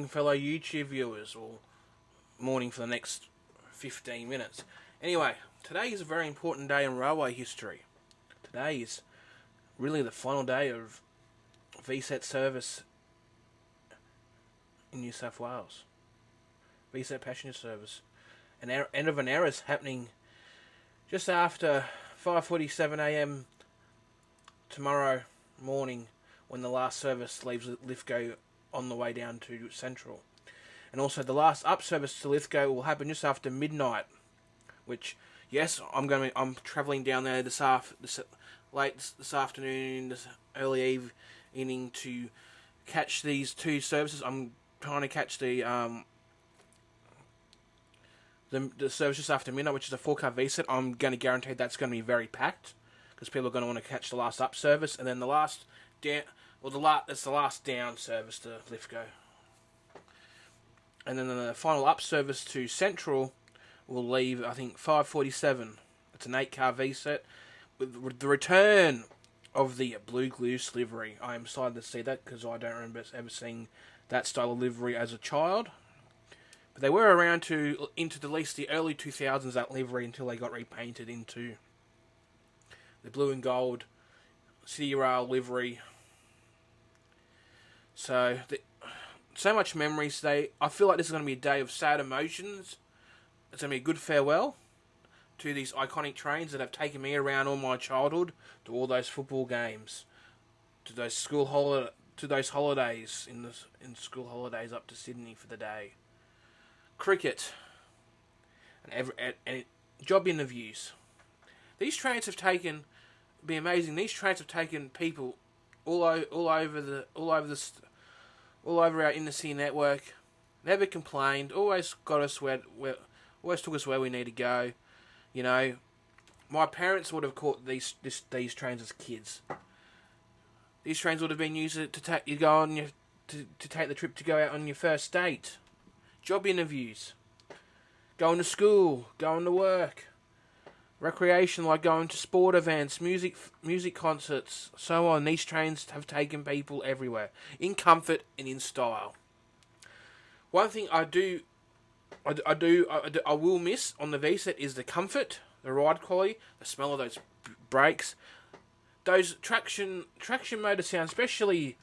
morning, fellow YouTube viewers, or morning for the next 15 minutes. Anyway, today is a very important day in railway history. Today is really the final day of VSET service in New South Wales. VSET passenger service. End of an era is happening just after 5:47 a.m. tomorrow morning, when the last service leaves Lithgow on the way down to Central. And also the last up service to Lithgow will happen just after midnight, which, yes, I'm travelling down there late this afternoon, this early evening to catch these two services. I'm trying to catch the service just after midnight, which is a 4-car VSET. I'm going to guarantee that's going to be very packed, because people are going to want to catch the last up service, and then the last down, it's the last down service to Lithgow. And then the final up service to Central will leave, I think, 5:47. It's an 8-car VSET with the return of the blue goose livery. I am excited to see that, because I don't remember ever seeing that style of livery as a child. But they were around into at least the early 2000s, that livery, until they got repainted into the blue and gold City Rail livery. So much memories today. I feel like this is going to be a day of sad emotions. It's going to be a good farewell to these iconic trains that have taken me around all my childhood, to all those football games, to those holidays in school holidays up to Sydney for the day, cricket, and job interviews. These trains have taken, be amazing. These trains have taken people all over our inner city network. Never complained. Always got us always took us where we need to go. You know, my parents would have caught these trains as kids. These trains would have been used to take the trip to go out on your first date, job interviews, going to school, going to work, recreation like going to sport events, music concerts, so on. These trains have taken people everywhere, in comfort and in style. One thing I will miss on the VSET is the comfort, the ride quality, the smell of those brakes, those traction motor sounds, especially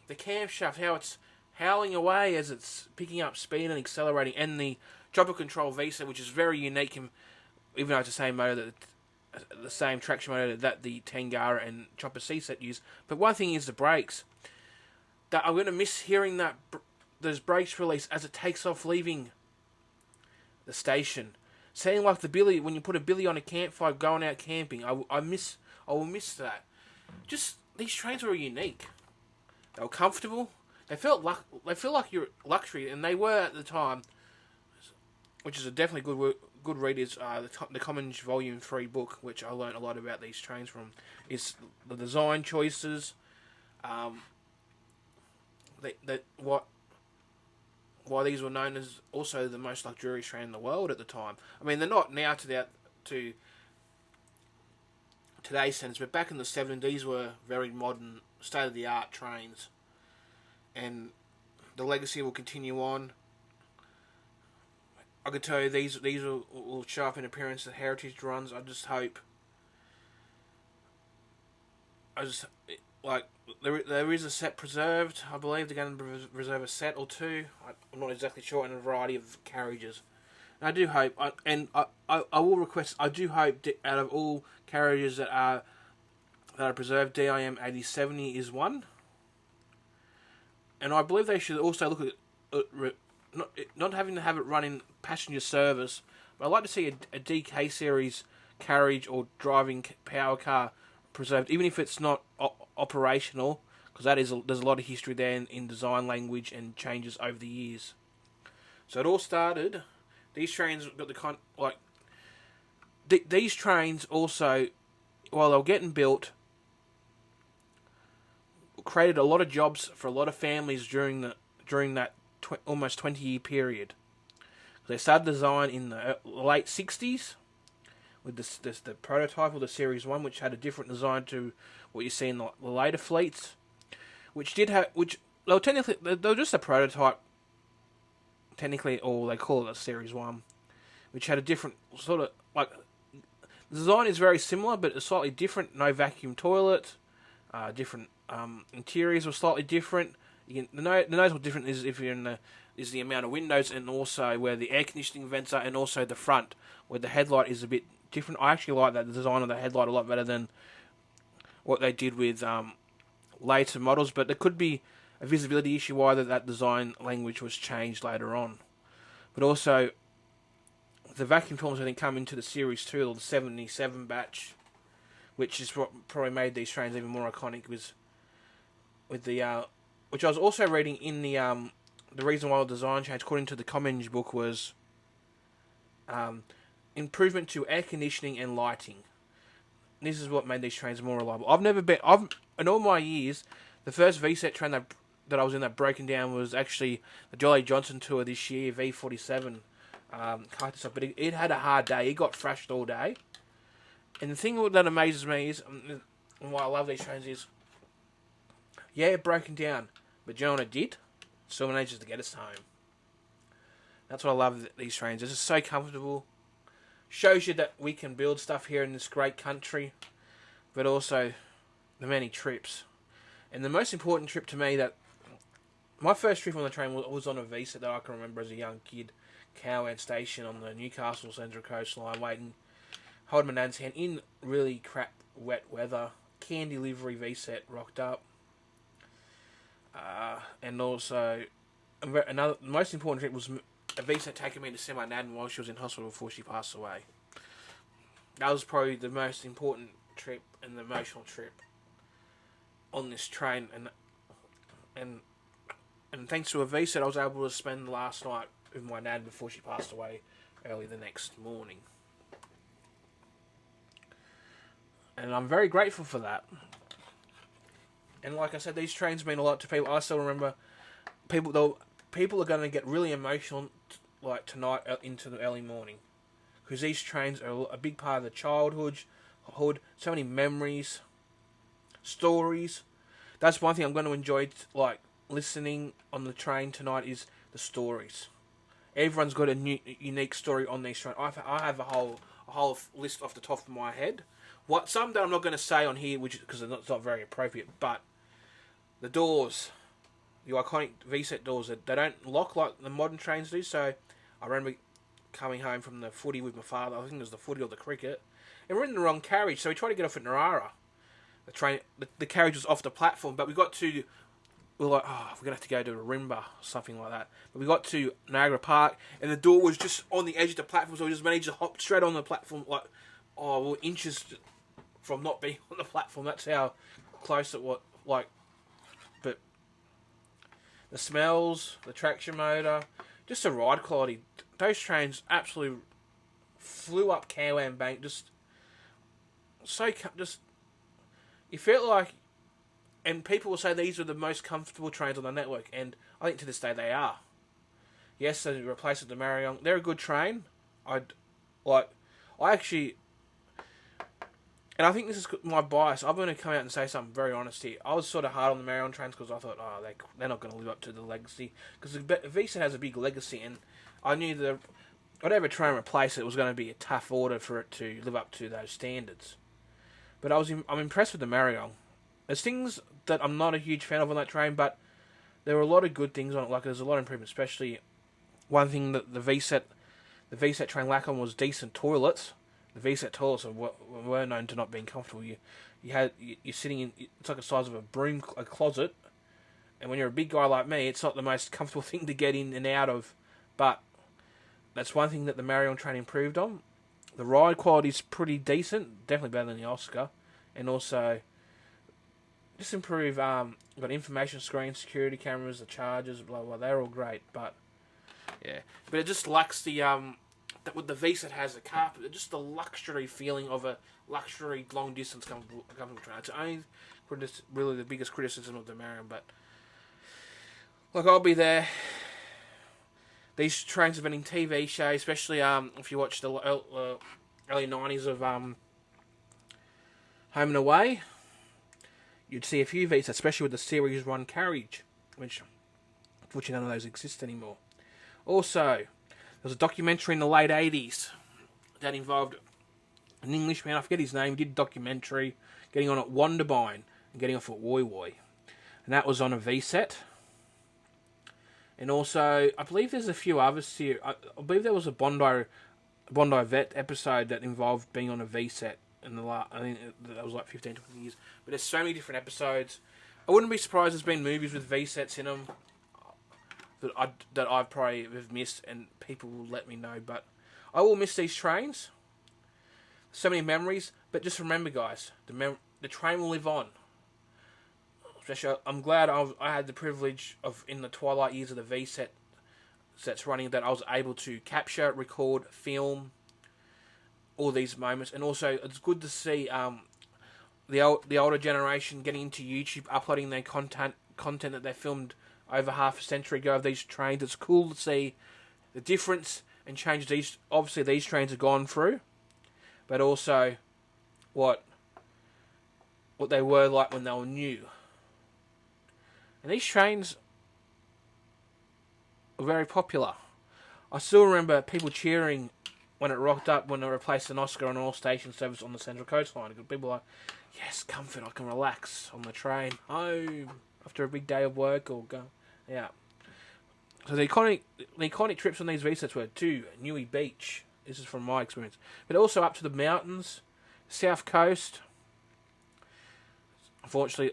the camshaft, how it's howling away as it's picking up speed and accelerating, and the chopper control VSET, which is very unique, even though it's the same motor, the same traction motor that the Tangara and Chopper C-Set use. But one thing is the brakes. That I'm going to miss hearing those brakes release as it takes off leaving the station. Sounding like the billy, when you put a billy on a campfire going out camping. I will miss that. Just, these trains were unique. They were comfortable. They felt like you're luxury, and they were at the time, which is a definitely good read. Is the Commons Volume 3 book, which I learned a lot about these trains from. Is the design choices, why these were known as also the most luxurious train in the world at the time. I mean, they're not now to today's standards, but back in the 70s, these were very modern, state-of-the-art trains, and the legacy will continue on. I could tell you these will show up in appearance at heritage runs. I just hope. There is a set preserved. I believe they're going to preserve a set or two. I'm not exactly sure, in a variety of carriages. And I do hope, I will request. I do hope out of all carriages that are preserved, DIM 8070 is one. And I believe they should also look at not having to have it run in passenger service, but I'd like to see a DK series carriage or driving power car preserved, even if it's not operational, because there's a lot of history there in design language and changes over the years. So it all started. These trains got these trains also, while they were getting built, created a lot of jobs for a lot of families during that almost 20-year period. They started design in the late 60s with the prototype, or the Series 1, which had a different design to what you see in the later fleets, which they were technically, they were just a prototype technically, or they call it a Series 1, which had a different sort of, like, the design is very similar, but it's slightly different. No vacuum toilet, different interiors were slightly different. The notable difference is if you're in is the amount of windows, and also where the air conditioning vents are, and also the front where the headlight is a bit different. I actually like that the design of the headlight a lot better than what they did with later models, but there could be a visibility issue why that design language was changed later on. But also, the vacuum toilets I think come into the Series 2 or the 77 batch, which is what probably made these trains even more iconic, was with the which I was also reading in the reason why the design changed, according to the Comenge book, was improvement to air conditioning and lighting. This is what made these trains more reliable. In all my years, the first VSET train that I was in that broken down was actually the Jolly Johnson tour this year, V47. But it had a hard day. It got thrashed all day. And the thing that amazes me is, and why I love these trains is, yeah, it broken down, but do you know what it did? Still manages to get us home. That's what I love these trains. It's just so comfortable. Shows you that we can build stuff here in this great country, but also the many trips. And the most important trip to me, that my first trip on the train was on a VSET that I can remember as a young kid. Cowan Station on the Newcastle Central Coast Line, waiting, holding my nan's hand in really crap wet weather. Candy livery VSET rocked up. And also, another most important trip was a VSET taking me to see my nan while she was in hospital before she passed away. That was probably the most important trip and the emotional trip on this train, and thanks to a VSET, I was able to spend the last night with my nan before she passed away early the next morning. And I'm very grateful for that. And like I said, these trains mean a lot to people. I still remember people are going to get really emotional like tonight into the early morning, because these trains are a big part of the childhood. So many memories, stories. That's one thing I'm going to enjoy, like listening on the train tonight, is the stories. Everyone's got a unique story on these trains. I have a whole list off the top of my head. Some that I'm not going to say on here, because it's not very appropriate. But the doors, the iconic VSET doors, they don't lock like the modern trains do. So I remember coming home from the footy with my father. I think it was the footy or the cricket, and we're in the wrong carriage. So we tried to get off at Narara. The carriage was off the platform, but we were like, oh, we're going to have to go to Rimba or something like that. But we got to Niagara Park, and the door was just on the edge of the platform, so we just managed to hop straight on the platform, like, we were inches from not being on the platform. That's how close it was. Like, but the smells, the traction motor, just the ride quality. Those trains absolutely flew up Cowan Bank. You felt like, and people will say these are the most comfortable trains on the network, and I think to this day they are. Yes, they replaced the Marion. They're a good train. And I think this is my bias. I'm going to come out and say something very honest here. I was sort of hard on the Marion trains because I thought, they're not going to live up to the legacy. Because the VSET has a big legacy, and I knew whatever train replaced it was going to be a tough order for it to live up to those standards. But I'm impressed with the Marion. There's things that I'm not a huge fan of on that train, but there were a lot of good things on it. Like, there's a lot of improvement, especially one thing that the VSET train lacked on was decent toilets. The VSET toilets were known to not being comfortable. You're sitting in, it's like the size of a closet, and when you're a big guy like me, it's not the most comfortable thing to get in and out of. But that's one thing that the Marion train improved on. The ride quality is pretty decent, definitely better than the Oscar, and also just improve. Got information screens, security cameras, the chargers, blah blah. They're all great, but it just lacks the that what the VSET has, the carpet, just the luxury feeling of a luxury long distance comfortable train. It's only really the biggest criticism of the Marion, but look, I'll be there. These trains have been in TV shows, especially if you watch the early 90s of Home and Away. You'd see a few VSETs, especially with the Series 1 carriage, which unfortunately none of those exist anymore. Also, there was a documentary in the late 80s that involved an Englishman, I forget his name, he did a documentary getting on at Wonderbine and getting off at Woy Woy. And that was on a VSET. And also, I believe there's a few others here. I believe there was a Bondi Vet episode that involved being on a VSET in the last, I think that was like 15, 20 years. But there's so many different episodes. I wouldn't be surprised there's been movies with VSETs in them that I've probably have missed, and people will let me know. But I will miss these trains. So many memories. But just remember, guys, the train will live on. Especially, I'm glad I had the privilege of, in the twilight years of the VSET sets running, that I was able to capture, record, film all these moments. And also, it's good to see the older generation getting into YouTube, uploading their content that they filmed over half a century ago of these trains. It's cool to see the difference and change these trains have gone through, but also what they were like when they were new. And these trains were very popular. I still remember people cheering when it rocked up when they replaced an Oscar on all station service on the Central Coast Line. Because people were like, yes, comfort, I can relax on the train home after a big day of work or go. Yeah. So the iconic trips on these VSETs were to Newey Beach. This is from my experience. But also up to the mountains, South Coast. Unfortunately,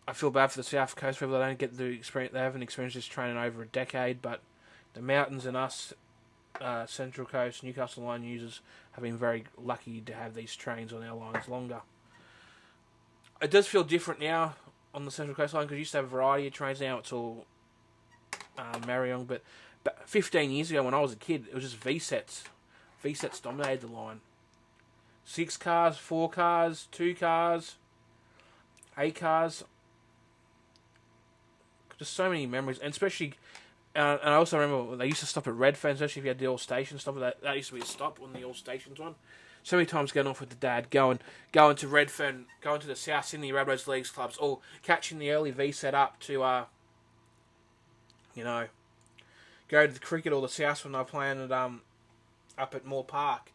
I feel bad for the South Coast people that don't get the experience. They haven't experienced this train in over a decade. But the mountains and us, Central Coast, Newcastle line users, have been very lucky to have these trains on our lines longer. It does feel different now on the Central Coast line because you used to have a variety of trains. Now it's all Marryong. But 15 years ago when I was a kid, it was just VSETs. VSETs dominated the line. 6 cars, 4 cars, 2 cars, 8 cars. Just so many memories, and especially, and I also remember they used to stop at Redfern, especially if you had the all station stop. That used to be a stop when the all stations on. So many times getting off with the dad, going to Redfern, going to the South Sydney Rabbitohs Leagues clubs, or catching the early VSET up to, go to the cricket or the South when they were playing at up at Moore Park.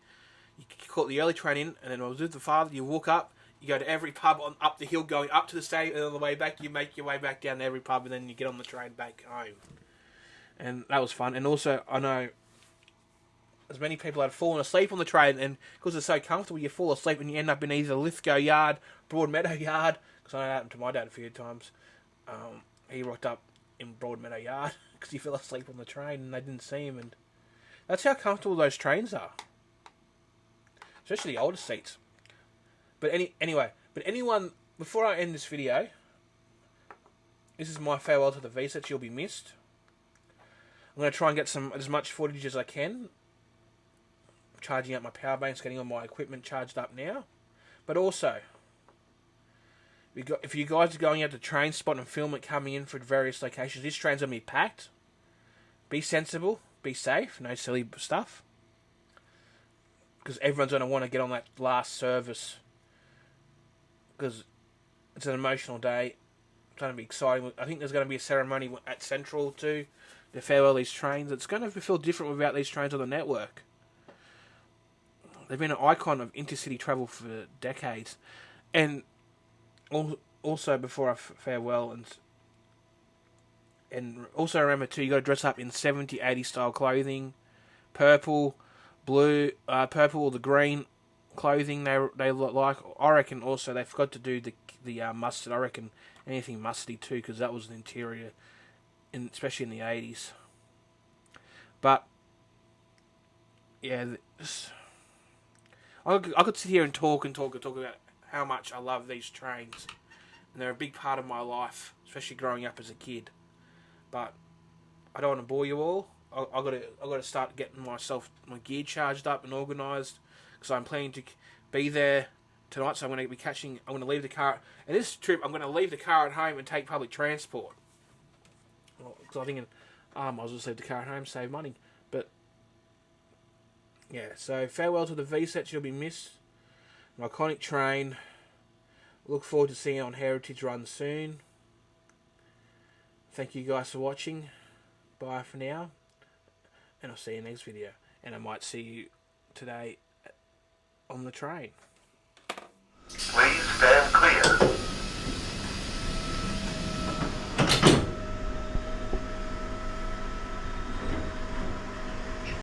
You caught the early train in, and then I was with the father. You walk up. You go to every pub up the hill, going up to the stadium, and on the way back, you make your way back down to every pub, and then you get on the train back home. And that was fun. And also, I know as many people had fallen asleep on the train, and because it's so comfortable, you fall asleep and you end up in either Lithgow Yard, Broadmeadow Yard, because I know that happened to my dad a few times. He rocked up in Broadmeadow Yard because he fell asleep on the train and they didn't see him. And that's how comfortable those trains are, especially the older seats. But anyone, before I end this video, this is my farewell to the VSETs. You'll be missed. I'm going to try and get as much footage as I can. I'm charging up my power banks, getting all my equipment charged up now. But also, if you guys are going out to train spot and film it coming in for various locations, this train's going to be packed. Be sensible, be safe, no silly stuff. Because everyone's going to want to get on that last service. Because it's an emotional day. It's going to be exciting. I think there's going to be a ceremony at Central too to farewell these trains. It's going to feel different without these trains on the network. They've been an icon of intercity travel for decades. And also, before I farewell, and also remember too, you got to dress up in 70, 80 style clothing, purple, blue, purple or the green clothing they look like. I reckon also they forgot to do the mustard. I reckon anything mustardy too, because that was the interior, especially in the 80s. But yeah, I could sit here and talk about how much I love these trains, and they're a big part of my life, especially growing up as a kid. But I don't want to bore you all. I got to start getting my gear charged up and organised. So I'm planning to be there tonight. So I'm going to leave the car. And this trip, I'm going to leave the car at home and take public transport. So I'm thinking, I'll just leave the car at home, save money. But yeah, so farewell to the VSETs. You'll be missed. An iconic train. Look forward to seeing you on Heritage Run soon. Thank you guys for watching. Bye for now. and I'll see you next video. And I might see you today on the train. Please stand